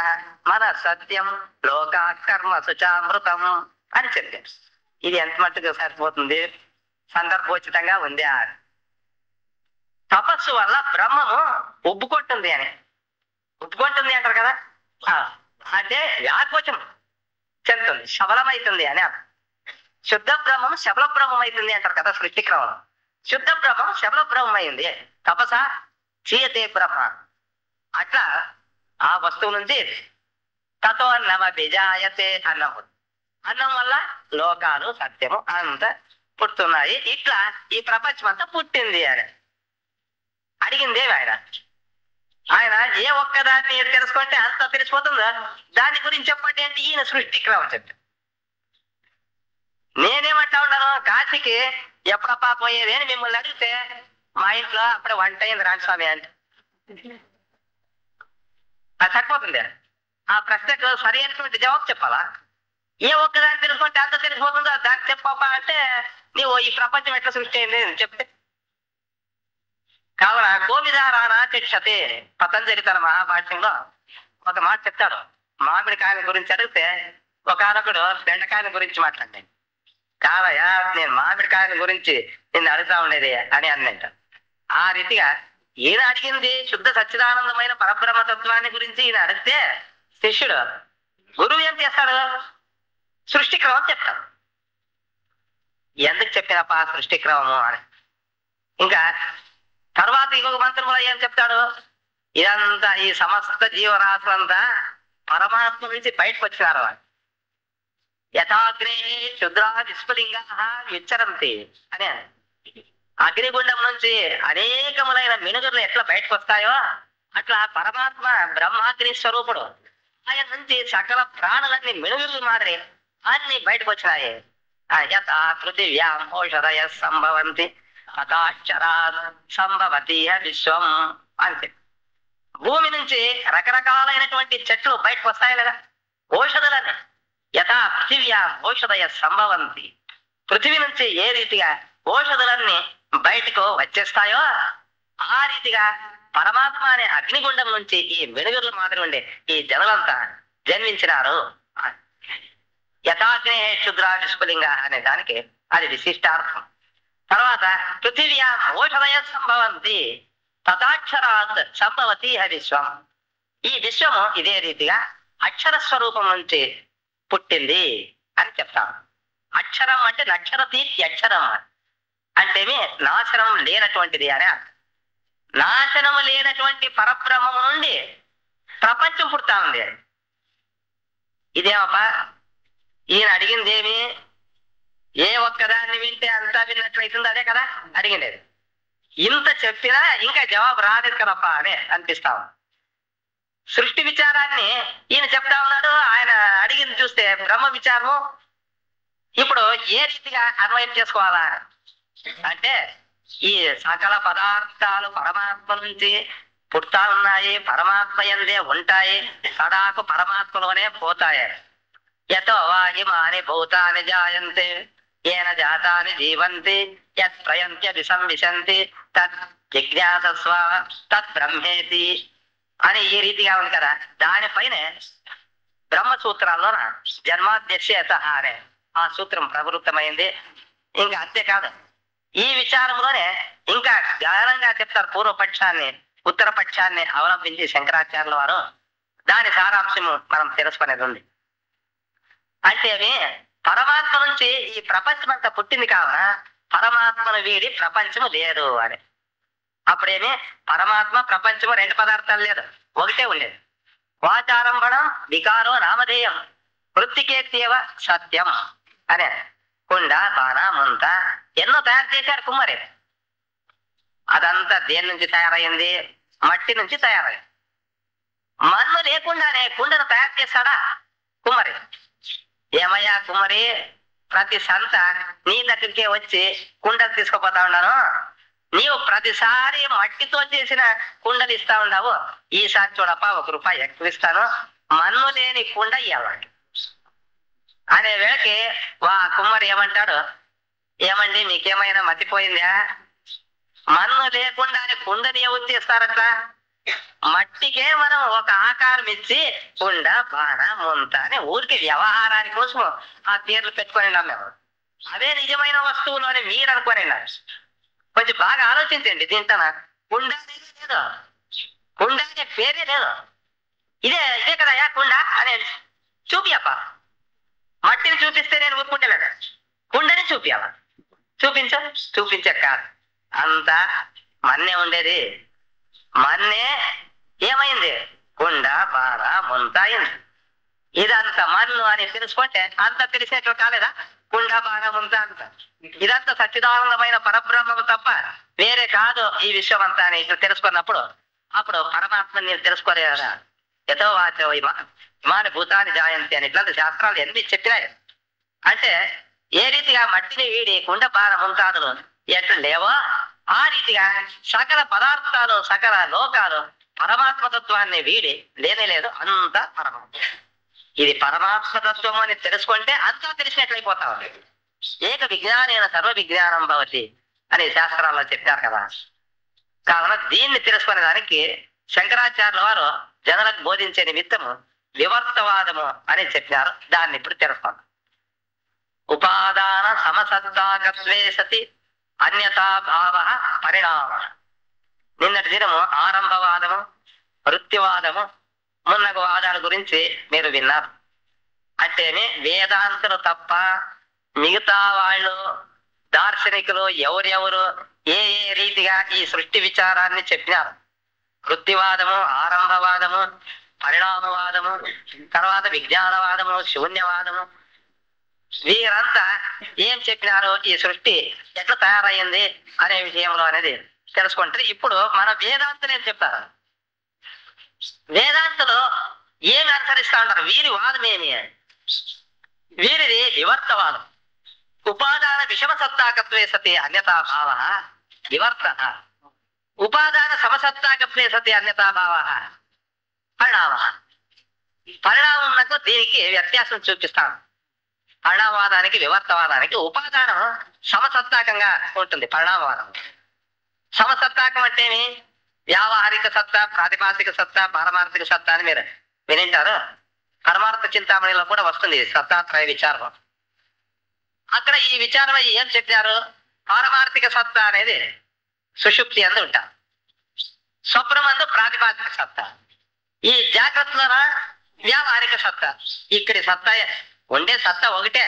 మన సత్యం లోకాకర్మ సుచామృతం అని చెప్పారు. ఇది ఎంత మట్టుకు సరిపోతుంది, సందర్భోచితంగా ఉంది. తపస్సు వల్ల బ్రహ్మము ఉబ్బుకొట్టుంది అని, ఉబ్బుకొట్టుంది అంటారు కదా, అంటే వ్యాకోచం చెందుతుంది, శబలమైతుంది అని అర్థం. శుద్ధ బ్రహ్మం శబల బ్రహ్మం అవుతుంది అంటారు కదా సృష్టి క్రమం. శుద్ధ బ్రహ్మం శబల బ్రహ్మం అయింది, తపస చీయతే బ్రహ్మ. అట్లా ఆ వస్తువు నుంచి తతో నవ బిజాయతే అన్నము, అన్నం వల్ల లోకాలు సత్యము అంత పుట్టున్నాయి. ఇట్లా ఈ ప్రపంచం అంతా పుట్టింది అని అడిగిందేవి ఆయన. ఆయన ఏ ఒక్కదాన్ని తెలుసుకుంటే అంత తెలిసిపోతుందా, దాని గురించి చెప్పండి అంటే ఈయన సృష్టి క్రమం చెప్పి. నేనేమంటా ఉన్నాను, కాశీకి ఎప్పుడప్పా పోయేది అని మిమ్మల్ని అడిగితే మా ఇంట్లో అప్పుడే వంట అయింది రామస్వామి అంటే అది సరిపోతుంది. ఆ ప్రశ్నకు సరి అయినటువంటి జవాబు చెప్పాలా? ఏ ఒక్కదాన్ని తెలుసుకుంటే అంత తెలిసిపోతుందో దాన్ని చెప్పప్పా అంటే నీవు ఈ ప్రపంచం ఎట్లా సృష్టి అయింది చెప్తే. కావున గోవిదారానా చక్షతే, పతంజలి తన మహాభాష్యంలో ఒక మాట చెప్తాడు. మామిడికాయల గురించి అడిగితే ఒకనొకడు బెండకాయల గురించి మాట్లాడాను. కావయ్యా నేను మామిడికాయల గురించి నిన్ను అడుగుతా ఉండేది అని అన్నంట. ఆ రీతిగా ఈయన అడిగింది శుద్ధ సచ్చిదానందమైన పరబ్రహ్మతత్వాన్ని గురించి ఈయన అడిగితే శిష్యుడు గురువు ఏం చేస్తాడు, సృష్టి క్రమం చెప్తాడు. ఎందుకు చెప్పినప్ప సృష్టి క్రమము అని. ఇంకా తర్వాత ఇంకొక మంత్రంలో ఏం చెప్తాడు, ఇదంతా ఈ సమస్త జీవరాశులంతా పరమాత్మ నుంచి బయటకు వచ్చినారు అని. యథాగ్నే క్షుద్రా విస్ఫులింగా విచ్చరంతి అని. అగ్నిగుండం నుంచి అనేకములైన మినుగులు ఎట్లా బయటకు వస్తాయో అట్లా పరమాత్మ బ్రహ్మాగ్ని స్వరూపుడు, ఆయన నుంచి సకల ప్రాణులన్నీ మినుగులు మాదిరి అన్ని బయటకు వచ్చినాయి. యథా పృథివ్యాం ఔషధయ సంభవంతి తథాక్షరా సంభవతి విశ్వం అని. భూమి నుంచి రకరకాలైనటువంటి చెట్లు బయటకు వస్తాయి కదా ఔషధులని. యథా పృథివ్యా ఔషధయ సంభవంతి, పృథివీ నుంచి ఏ రీతిగా ఔషధులన్నీ బయటకు వచ్చేస్తాయో ఆ రీతిగా పరమాత్మ అనే అగ్నిగుండం నుంచి ఈ వెనుగుల మాదిరి ఉండే ఈ జనులంతా జన్మించినారు. యథాగ్నే క్షుద్రా విస్ఫులింగా అనే దానికి అది విశిష్టార్థం. తర్వాత పృథివ్యా ఔషధయ సంభవంతి తథాక్షరాత్ సంభవతి విశ్వం, ఈ విశ్వము ఇదే రీతిగా అక్షర స్వరూపం నుంచి పుట్టింది అని చెప్తాం. అక్షరం అంటే నక్షరతీతి అక్షరం అంటేమి నాశనం లేనటువంటిది అని అర్థం. నాశనము లేనటువంటి పరబ్రహ్మము నుండి ప్రపంచం పుడతా ఉంది. ఇదేమప్ప ఈయన అడిగిందేమి, ఏ ఒక్కదాన్ని వింటే అంతా విన్నట్లయితుంది అదే కదా అడిగిండేది. ఇంత చెప్పినా ఇంకా జవాబు రాలేదు కదప్ప అని అనిపిస్తాం. సృష్టి విచారాన్ని ఈయన చెప్తా ఉన్నాడు, ఆయన అడిగింది చూస్తే బ్రహ్మ విచారము. ఇప్పుడు ఏ రీతిగా అన్వయం చేసుకోవాలా అంటే ఈ సకల పదార్థాలు పరమాత్మ నుంచి పుడతా ఉన్నాయి, పరమాత్మ యందే ఉంటాయి, సదాకు పరమాత్మలోనే పోతాయి. యతో వాహిమాని భూతాని జాయంతే ఏన జాతాని జీవంతి యత్ ప్రయంత్య విసంవిశంతి తత్ జిజ్ఞాసస్వ తత్ బ్రహ్మేతి అని ఈ రీతిగా ఉంది కదా. దానిపైనే బ్రహ్మసూత్రాల్లో జన్మాద్యత అనే ఆ సూత్రం ప్రవృత్తమైంది. ఇంకా అంతేకాదు ఈ విచారంలోనే ఇంకా గహనంగా చెప్తారు. పూర్వపక్షాన్ని ఉత్తరపక్షాన్ని అవలంబించి శంకరాచార్యుల వారు దాని సారాంశము మనం తెలుసుకునేది ఉంది. అంటే అవి పరమాత్మ నుంచి ఈ ప్రపంచం అంతా పుట్టింది కావున పరమాత్మను వీడి ప్రపంచము లేదు అని. అప్పుడేమి పరమాత్మ ప్రపంచము రెండు పదార్థాలు లేదు, ఒకటే ఉండేది. వాచారంభణం వికారో నామధేయం వృత్తికేత్యేవ సత్యం అనే. కుండ బాణ ముంత ఎన్నో తయారు చేశారు కుమ్మరి. అదంతా దేని నుంచి తయారైంది, మట్టి నుంచి తయారైంది. మన్ను లేకుండానే కుండను తయారు చేశాడా కుమ్మరి. ఏమయ్యా కుమ్మరి, ప్రతి సంత నీ దగ్గరికే వచ్చి కుండలు తీసుకుపోతా ఉన్నాను, నీవు ప్రతిసారి మట్టితో చేసిన కుండలు ఇస్తా ఉన్నావు, ఈసారి చూడప్ప ₹1 ఎక్కువ ఇస్తాను, మన్ను లేని కుండ ఇవ్వాలి అనే వేళకి కుమ్మరి ఏమంటాడు, ఏమండి మీకేమైనా మతిపోయిందా, మన్ను లేకుండా కుండని ఎవరు చేస్తారట్లా, మట్టికే మనం ఒక ఆకారం ఇచ్చి కుండ బాణ ముంత అని ఊరికి వ్యవహారానికి కోసం ఆ పేర్లు పెట్టుకొని మేము. అదే నిజమైన వస్తువులు అని మీరు అనుకోని కొంచెం బాగా ఆలోచించండి. దీంట్లో కుండ అనేది లేదు, కుండ అనే పేరే లేదు. ఇదే ఇదే కదా కుండ అనే చూపియప్ప. మట్టిని చూపిస్తే నేను ఊరుకుంటలేదా? కుండని చూపియాల. చూపించే కాదు, అంతా మన్నే ఉండేది. మన్నే ఏమైంది? కుండ బాణ ముంత అయింది. ఇదంతా మన్ను అని తెలుసుకుంటే అంత తెలిసేట్లు కాలేదా? కుండ బాణ ముంత అంత ఇదంతా సచ్చిదానందమైన పరబ్రహ్మము తప్ప వేరే కాదు ఈ విశ్వం అంతా అని ఇట్లా తెలుసుకున్నప్పుడు అప్పుడు పరమాత్మని నేను తెలుసుకోలేదు కదా. ఎతో వాచో ఇమాని భూతాన్ని జాయంతి అని ఇట్లాంటి శాస్త్రాలు ఎన్ని చెప్పినాయి. అంటే ఏ రీతిగా మట్టిని వీడి కుండ బాణ ముంతాదులు ఎట్లు లేవో ఆ రీతిగా సకల పదార్థాలు సకల లోకాలు పరమాత్మతత్వాన్ని వీడి లేనే లేదు. అంతా పరమాత్మ. ఇది పరమాత్మతత్వం అని తెలుసుకుంటే అంతా తెలిసినట్లయిపోతా ఉంది. ఏక విజ్ఞానేన సర్వ విజ్ఞానం భవతి అని శాస్త్రాల్లో చెప్పారు కదా. కావున దీన్ని తెలుసుకునే దానికి శంకరాచార్యుల వారు జనులకు బోధించే నిమిత్తము వివర్తవాదము అని చెప్పారు. దాన్ని ఇప్పుడు తెలుసుకుందాం. ఉపాదాన సమసత్తాకత్వే సతి అన్యతాభావ పరిణామ. నిన్నటి దినము ఆరంభవాదము, వృత్తివాదము మున్నగు వాదాల గురించి మీరు విన్నారు. అంటేనే వేదాంతులు తప్ప మిగతా వాళ్ళు దార్శనికులు ఎవరెవరు ఏ ఏ రీతిగా ఈ సృష్టి విచారాన్ని చెప్పినారు. వృత్తివాదము, ఆరంభవాదము, పరిణామవాదము, తర్వాత విజ్ఞానవాదము, శూన్యవాదము, వీరంతా ఏం చెప్పినారు, ఈ సృష్టి ఎట్లా తయారయ్యింది అనే విషయంలో అనేది తెలుసుకుంటే ఇప్పుడు మన వేదాంతులు ఏం చెప్తారు. వేదాంతులు ఏమి అనుసరిస్తా ఉంటారు? వీరి వాదం ఏమి? వీరిది వివర్తవాదం. ఉపాదాన విషమ సత్తాకత్వే సతి అన్యతాభావ వివర్త. ఉపాదాన సమసత్తాకత్వే సతి అన్యతాభావ పరిణామ. పరిణామమునకు దీనికి వ్యత్యాసం చూపిస్తాను. పరిణామవాదానికి వివర్తవాదానికి ఉపాదానం సమసత్తాకంగా ఉంటుంది. పరిణామవాదం సమసత్తాకం అంటేమి? వ్యావహారిక సత్తా, ప్రాతిపాదిక సత్తా, పారమార్థిక సత్తా అని మీరు వినింటారు. పరమార్థ చింతామణిలో కూడా వస్తుంది సత్తాత్రయ విచారం. అక్కడ ఈ విచారం ఏం చెప్పారు? పారమార్థిక సత్తా అనేది సుషుప్తి అందు ఉంటారు, స్వప్నమందు ప్రాతిపాదిక సత్తా, ఈ జాగ్రత్తలో వ్యావహారిక సత్తా. ఇక్కడి సత్తా ఉండే సత్తా ఒకటే.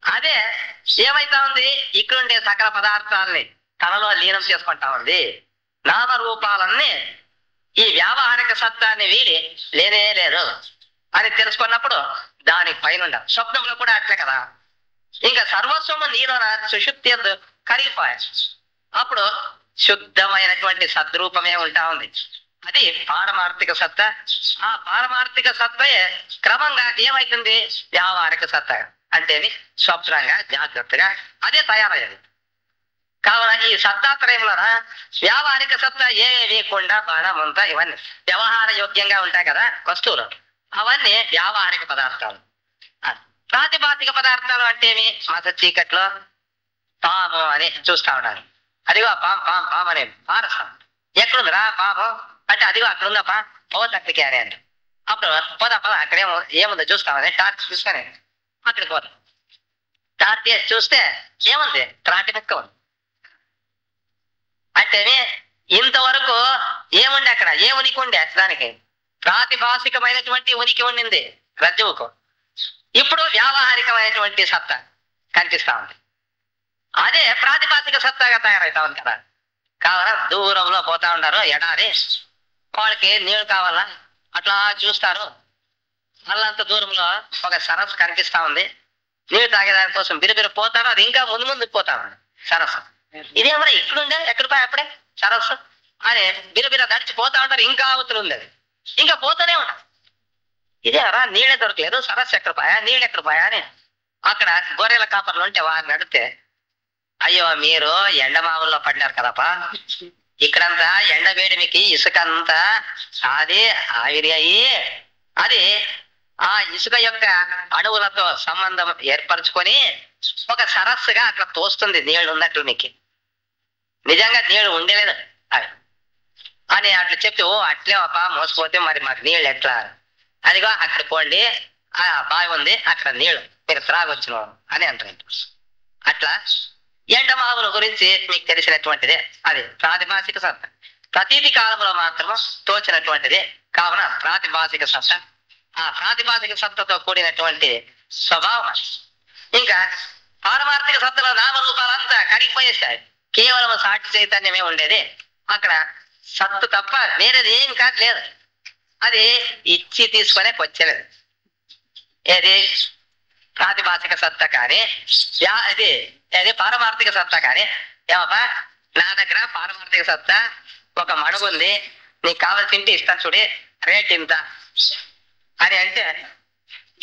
అదే ఏమైతా ఉంది? ఇక్కడ ఉండే సకల పదార్థాలని తనలో లీనం చేసుకుంటా ఉంది. నామరూపాలన్నీ ఈ వ్యావహారిక సత్తాన్ని వీడి లేనే లేదు అని తెలుసుకున్నప్పుడు దానికి పైన స్వప్నంలో కూడా అట్లే కదా. ఇంకా సర్వస్వము నీలోన సుషుప్తి కరిగిపోయా. అప్పుడు శుద్ధమైనటువంటి సద్రూపమే ఉంటా ఉంది. అది పారమార్థిక సత్తా. ఆ పారమార్థిక సత్తయే క్రమంగా ఏమైతుంది? వ్యావహారిక సత్తా అంటే స్వప్నంగా జాగ్రత్తగా అదే తయారయ్యేది. కావున ఈ సత్తాత్రయంలో వ్యావహారిక సత్తా ఏవి కుండా బాణమంతా ఇవన్నీ వ్యవహార యోగ్యంగా ఉంటాయి కదా వస్తువులు, అవన్నీ వ్యావహారిక పదార్థాలు. ప్రాతిపాదిక పదార్థాలు అంటేమి? మత చీకట్లో పాము అని చూస్తా ఉన్నాను. అదిగో పాము పాము పాము అనే పారసం. ఎక్కడుందిరా పాము అంటే అదిగో అక్కడ ఉందా పా పోతక్కడికి అని అంటే అప్పుడు పోదా పద అక్కడేమో ఏముందో చూస్తామని టార్చ్ చూసుకొని అక్కడికి పోతాం. టార్చ్ చూస్తే ఏముంది? త్రాటి మెక్క ఉంది. అంటే ఇంతవరకు ఏముండే అక్కడ? ఏ ఉనికి ఉండే? దానికి ప్రాతిభాషికమైనటువంటి ఉనికి ఉండింది రజ్జువుకు. ఇప్పుడు వ్యావహారికమైనటువంటి సత్తా కనిపిస్తా ఉంది. అదే ప్రాతిపాదిక సత్తాగా తయారవుతా ఉంది కదా. కావాల దూరంలో పోతా ఉన్నారు ఎడారి, వాళ్ళకి నీళ్ళు కావాలా అట్లా చూస్తారు. మళ్ళంత దూరంలో ఒక సరస్సు కనిపిస్తా ఉంది. నీళ్ళు తాగేదాని కోసం బిరిబిరి పోతారు. అది ఇంకా ముందు ముందుకు పోతా ఉంది సరస్సు. ఇదేమన్నా ఇక్కడుండే ఎక్కడ పోయి అప్పుడే సరస్సు అని బిరబిర నడిచిపోతా ఉంటారు. ఇంకా అవతలు ఉంది, అది ఇంకా పోతూనే ఉంటారు. ఇదేరా నీళ్ళే దొరకలేదు, సరస్సు ఎక్కడ పోయా, నీళ్ళు ఎక్కడ పోయా అని అక్కడ గొర్రెల కాపర్లు ఉంటే వారిని అడిగితే, అయ్యో మీరు ఎండమావుల్లో పడినారు కదపా, ఇక్కడంతా ఎండ వేడిమికి ఇసుక అంతా అది ఆవిరి అయ్యి అది ఆ ఇసుక యొక్క అణువులతో సంబంధం ఏర్పరచుకొని ఒక సరస్సుగా అట్లా తోస్తుంది నీళ్లు ఉన్నట్లు. మీకు నిజంగా నీళ్లు ఉండలేదు. అని అట్లా చెప్తే, ఓ అట్లే అప్ప మోసపోతే మరి మాకు నీళ్ళు ఎట్లా, అదిగో అక్కడ పోండి ఆ బావి ఉంది అక్కడ నీళ్ళు మీరు త్రాగొచ్చును అని అంటారు. అట్లా ఎండమావుల గురించి మీకు తెలిసినటువంటిదే, అది ప్రాతిభాషిక సత్తా. ప్రతీతి కాలంలో మాత్రము తోచినటువంటిది కావున ప్రాతిభాషిక సత్తా. ఆ ప్రాతిభాషిక సత్తతో కూడినటువంటి స్వభావం. ఇంకా పారమార్థిక సత్తలో నామరూపాలంతా కడిగిపోయేస్తాయి, కేవలం సాక్షి చైతన్యమే ఉండేది. అక్కడ సత్తు తప్ప వేరేది ఏం కాదు లేదు. అది ఇచ్చి తీసుకునే వచ్చలేదు. ఏది ప్రాతిభాషిక సత్తా కానీ అది అది పారమార్థిక సత్తా కానీ, ఏమప్పా నా దగ్గర పారమార్థిక సత్తా ఒక మడుగు ఉంది, నీకు కావాల్సింటే ఇస్తా చూడి, రేట్ ఇంత అని అంటే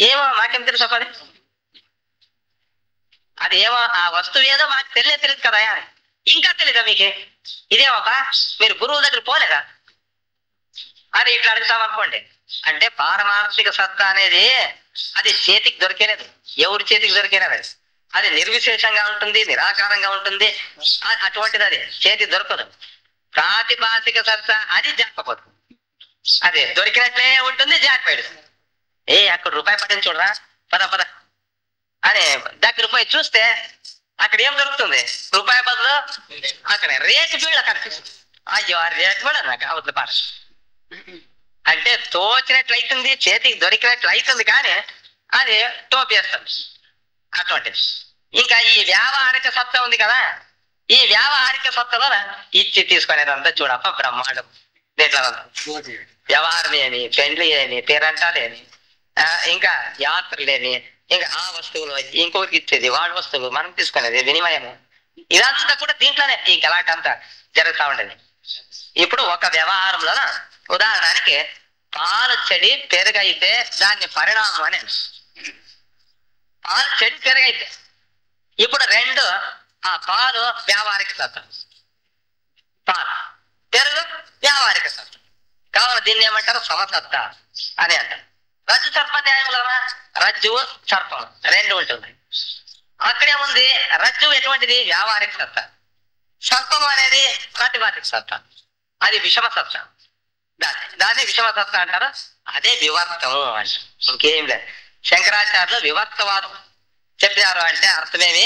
ఏమో మాకేం తెలుసు పది, అది ఏమో ఆ వస్తువు ఏదో మాకు తెలియదు కదా. ఇంకా తెలీదా మీకు? ఇదేమప్పా మీరు గురువు దగ్గర పోలేదా అని ఇట్లా అడుగుతాం అనుకోండి. అంటే పారమార్థిక సత్తా అనేది అది చేతికి దొరికేలేదు, ఎవరి చేతికి దొరికేలేదు. అది నిర్విశేషంగా ఉంటుంది, నిరాకారంగా ఉంటుంది. అటువంటిది అది చేతికి దొరకదు. ప్రాతిభాషిక సత్తా అది జాకపోదు, అది దొరికినట్లే ఉంటుంది, జారిపోయాడు. అక్కడ రూపాయి పడింది చూడరా, పద పద అని దగ్గర పోయి చూస్తే అక్కడ ఏం దొరుకుతుంది? రూపాయి బదులు అక్కడ రేటు బీళ్ళ కనిపిస్తుంది. అయ్యో ఆ రేటు కూడా నాకు అవతల పాట అంటే తోచినట్లయితుంది, చేతికి దొరికినట్లయితుంది, కానీ అది టోపేస్తుంది. అటువంటిది. ఇంకా ఈ వ్యావహారిక సత్తా ఉంది కదా, ఈ వ్యావహారిక సత్తలో ఇచ్చి తీసుకునేదంతా చూడప్ప బ్రహ్మాండం. దీంట్లో వ్యవహారం ఏమి, పెండ్లి ఏమి, పేరంటాలేమి, ఇంకా యాత్రలేమి, ఇంకా ఆ వస్తువులు ఇంకొకరికి ఇచ్చేది, వాడి వస్తువులు మనం తీసుకునేది, వినిమయము, ఇదంతా కూడా దీంట్లోనే ఈ గలాట అంతా జరుగుతూ ఉండేది. ఇప్పుడు ఒక వ్యవహారంలో ఉదాహరణకి పాలు చెడి పెరుగైతే దాన్ని పరిణామం అని. పాలు చెడి పెరుగైతే ఇప్పుడు రెండు, ఆ పాలు వ్యావహారిక సత్తా, పాలు పెరుగు వ్యావహారిక సత్తా. కావున దీన్ని ఏమంటారు? సమసత్తా అని అంటారు. రజ్జు సర్ప న్యాయంలో రజ్జువు సర్పం రెండు ఉంటుంది. అక్కడేముంది? రజ్జు ఎటువంటిది? వ్యావహారిక సత్తా. సర్పం అనేది ప్రాతిభాషిక సత్తా, అది విషమ సత్తా. దాన్ని విషమ సత్తా అంటారు. అదే వివర్తము అంటారు. ఇంకేం లేదు. శంకరాచార్యులు వివర్తవాదం చెప్పారు. అంటే అర్థమేమి?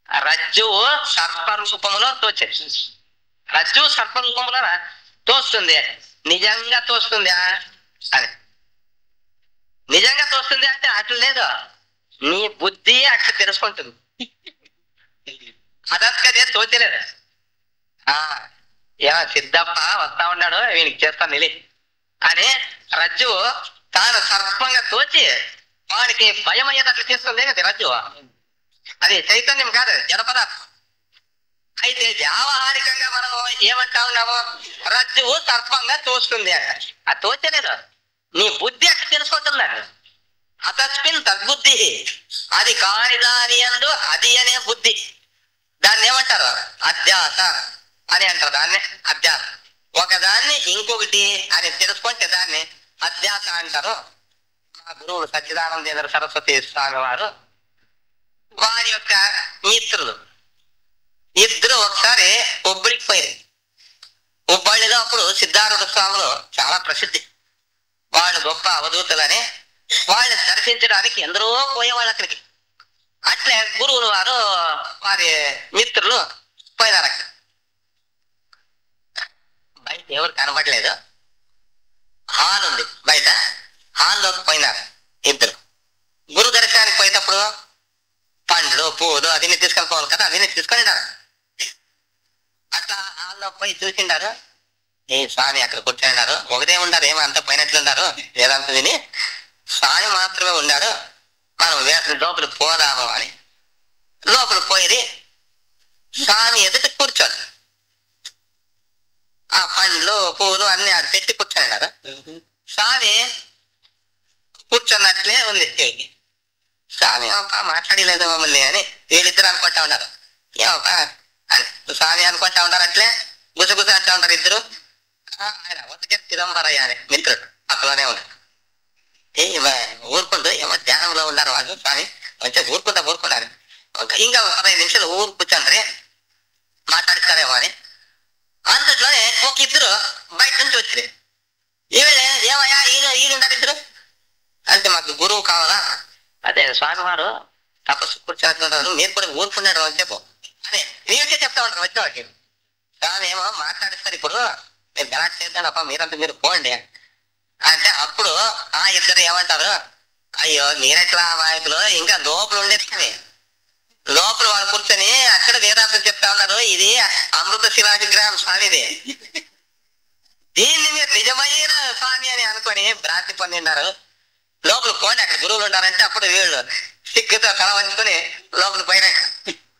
రజ్జువు సర్పరూపములో తోచేది. రజ్జువు సర్పరూపములో తోస్తుంది. నిజంగా తోస్తుందా అని, నిజంగా తోస్తుంది అంటే అట్లా లేదు, నీ బుద్ధి అట్లా తెలుసుకుంటుంది. అదొక్కదే తోచలేదు. సిద్ధప్ప వస్తా ఉన్నాడు, వీనికి చేస్తాను నిలి అని రజ్జువు తాను సర్పంగా తోచి వాడికి భయం అయ్యేటట్లు చేస్తుంది కదా రజ్జు. అది చైతన్యం కాదు, జడ పదార్థం. అయితే వ్యావహారికంగా మనం ఏమంటా ఉన్నాము? రజ్జువు సర్పంగా తోస్తుంది అంట. అది తోచలేదు, నీ బుద్ధి అట్లా తెలుసుకుంటుందండి. అతస్మిన్ తద్బుద్ధి, అది కాని దాని యందు అది అనే బుద్ధి, దాన్ని ఏమంటారు? అధ్యాస అని అంటారు. దాన్ని అధ్యాస. ఒకదాన్ని ఇంకొకటి అని తెలుసుకుంటే దాన్ని అధ్యాస అంటారు. మా గురువులు సచ్చిదానందేంద్ర సరస్వతి స్వామి వారు, వారి యొక్క మిత్రులు ఇద్దరు ఒకసారి ఉబ్బడికి పోయింది. ఉబ్బడిలో అప్పుడు సిద్ధార్థ స్వాములు చాలా ప్రసిద్ధి, వాళ్ళు గొప్ప అవధూతులని. వాళ్ళని దర్శించడానికి ఎందరో పోయేవాళ్ళు అక్కడికి. అట్లే గురువులు వారు వారి మిత్రులు పోయినారు. అక్కడ బయట ఎవరు కనబడలేదు, హాల్ ఉంది బయట, హాల్లోకి పోయినారు ఇద్దరు. గురు దర్శనానికి పోయేటప్పుడు పండ్లు పూలు అదిని తీసుకొని పోవాలి కదా, అవిని తీసుకొనిన్నారు. అట్లా హాల్లో పోయి చూసిండారు. ఏ స్వామి అక్కడ కూర్చొనిన్నారు, ఒకటే ఉండారు, ఏమో అంతా పోయినట్లున్నారు వేదాంత విని. స్వామి మాత్రమే ఉన్నాడు. మనం లోపల పోదాము అని లోపల పోయి స్వామి ఎదుట కూర్చోదు. ఆ పండ్లు పూలు అన్ని అది పెట్టి కూర్చొనిన్నారు. స్వామి కూర్చున్నట్లే ఉంది. స్వామి ఏమప్పా మాట్లాడలేదు మమ్మల్ని అని వీళ్ళిద్దరు అనుకుంటా ఉన్నారు. ఏమప్పా అని స్వామి అనుకుంటా ఉన్నారు. అట్లే గుసగుస అంటా ఉంటారు ఇద్దరు. ఆయన ఉదయం చిదంబరయ్య అని మిత్రుడు అక్కడనే ఉన్నాడు. ఊరుకుంటూ ఏమో ధ్యానంలో ఉన్నారు వాళ్ళు. స్వామి మంచిగా ఊరుకున్నారు. ఇంకా 15 నిమిషాలు ఊరు కూర్చోండి మాట్లాడతారేమో అని అంతట్లోనే ఒక ఇద్దరు బయట నుంచి వచ్చారు. ఈవిడే ఏమయ్యా ఈడుంటారు ఇద్దరు అంటే మాకు గురువు కావాలా, అదే స్వామివారు తపస్సు కూర్చోతున్నారు, మీరు కూడా ఊరుకున్నారు అని చెప్పు అని నీకే చెప్తా ఉంటారు వచ్చేవాడికి. కానీ ఏమో మాట్లాడిస్తారు, ఇప్పుడు మీరు గలాట్ చేద్దాం అప్ప మీరంతా మీరు పోండి అంటే అప్పుడు ఆ ఇద్దరు ఏమంటారు, అయ్యో మీరెట్లా నాయకులు ఇంకా లోపల ఉండేది, లోపల వాళ్ళు కూర్చొని అక్కడ వేదాంతం చెప్తా ఉన్నారు, ఇది అమృత శిలా విగ్రహం స్వామిది, దీన్ని మీరు నిజమైన స్వామి అని అనుకొని భ్రాంతి పొందిన్నారు, లోపల పోండి అక్కడ గురువులు ఉన్నారంటే అప్పుడు వీళ్ళు సిగ్గుతో తల వంచుకొని లోపల పోయినాక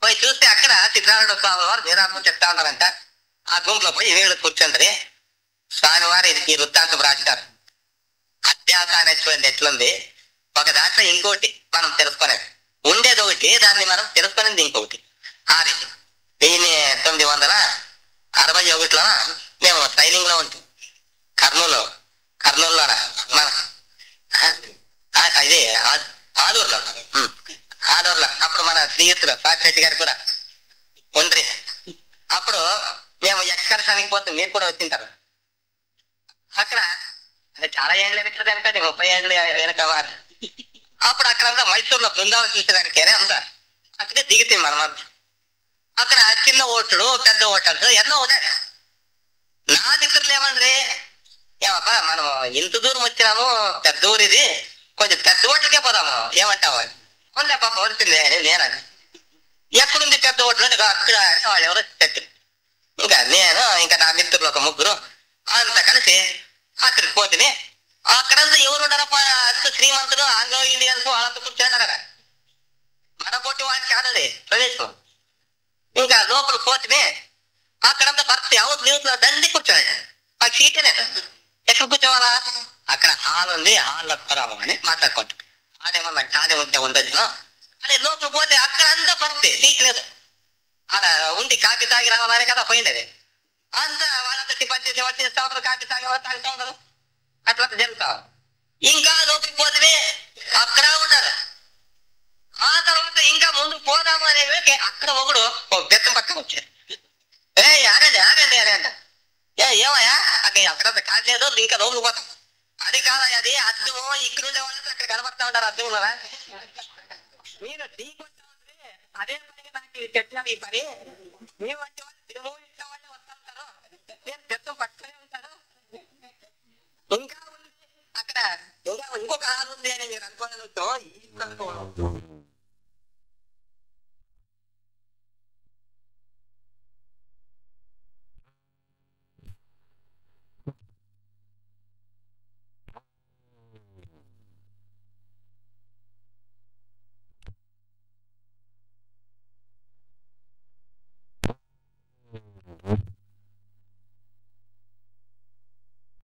పోయి చూస్తే అక్కడ సిద్ధార్థ స్వామి వారు వేదాంతం చెప్తా ఉన్నారంట. ఆ గుంపులో పోయి వీళ్ళు కూర్చుంటారు. స్వామివారు ఈ వృత్తాంతం రాస్తారు. అధ్యాస అనేటువంటి ఎట్లుంది, ఒక దాంట్లో ఇంకోటి మనం తెలుసుకునేది ఉండేది ఒకటి, దాన్ని మనం తెలుసుకునేది ఇంకొకటి. ఆ రీతి 1961లో మేము ట్రైనింగ్ లో ఉంటాం కర్నూలులో మన ఇది ఆదూరులో. అప్పుడు మన స్నేహితుడు పాపిరెడ్డి గారు కూడా ఉండ్రి. అప్పుడు మేము ఎక్స్కర్షన్కి పోతాం, మీరు కూడా వచ్చింటారు. అక్కడ అంటే చాలా ఏళ్ళు వెనకదంటే 30 ఏళ్ళు వెనక వారు. అప్పుడు అక్కడంతా మైసూరులో బృందావనం చూసేదానికేనే అంతా అక్కడే దిగుతాం మనం. అక్కడ చిన్న ఓట్లు పెద్ద ఓటర్లు ఎన్నో ఉంటాయి. నా మిత్రులు ఏమండ్రి, ఏమబ్బా మనం ఇంత దూరం వచ్చినాము, పెద్ద ఊరు ఇది, కొంచెం పెద్ద ఓట్లకే పోదాము ఏమంటావు అని. అవునులే పాప వస్తుంది నేనని. ఎక్కడుంది పెద్ద ఓట్లు అంటే అక్కడ వాళ్ళు ఎవరో చెప్పారు. ఇంకా నా మిత్రులు ఒక ముగ్గురు అంత కలిసి అక్కడికి పోతే అక్కడంతా ఎవరు ఉన్నారో అంత శ్రీమంతులు ఆంగ్లో ఇండియన్స్ వాళ్ళంతా కూర్చోండి కదా, మన పోటీ వాడికి కాదండి ప్రదేశం. ఇంకా లోపల పోతే అక్కడంతా భర్త ఎవరు న్యూస్లో దండి కూర్చోండి, ఆ సీటనే ఎక్కడ కూర్చోవాలా, అక్కడ హాల్ ఉంది, హాల్లో రామని మాట్లాడుకుంటాం. అదేమన్నా ఖాళీ ఉంటే ఉండదు. అదే లోపల పోతే అక్కడ అంతా భర్తే సీట్ లేదు, అలా ఉండి కాఫీ తాగి రావాలని కదా పోయిండేది. అంతా వాళ్ళంతా టిఫన్ చేసి వచ్చేస్తా ఉంటారు, కాఫీ తాగుతా ఉంటారు, అట్లా జరుగుతా. ఇంకా లోపలికి పోతే అక్కడ ఉంటారు. ఆ తర్వాత ఇంకా ముందు పోదాము అనే అక్కడ ఒకడు బెత్తం పక్కన వచ్చారు. ఆగండి అంట. ఏమయ్యా అక్కడ అక్కడంత కాలేదు, ఇంకా లోపలికి పోతాం. అది కాదా, అది అద్దం ఇక్కడ ఉండే వాళ్ళతో అక్కడ కనబడతా ఉంటారు అద్దం ఉన్నారా, మీరు ఢీ కొట్టా ఉంటే అదే పనిగా నాకు చెప్పినా ఈ పని, మేము అంటే వాళ్ళు దిగువ ఇచ్చే వాళ్ళే వస్తా ఉంటారు, నేను బెత్తం పట్టుకునే ఉంటాను. ఇంకా ఉంది అక్కడ, ఇంకా ఇంకొక హాల్ ఉంది అని మీరు అనుకోవడంతో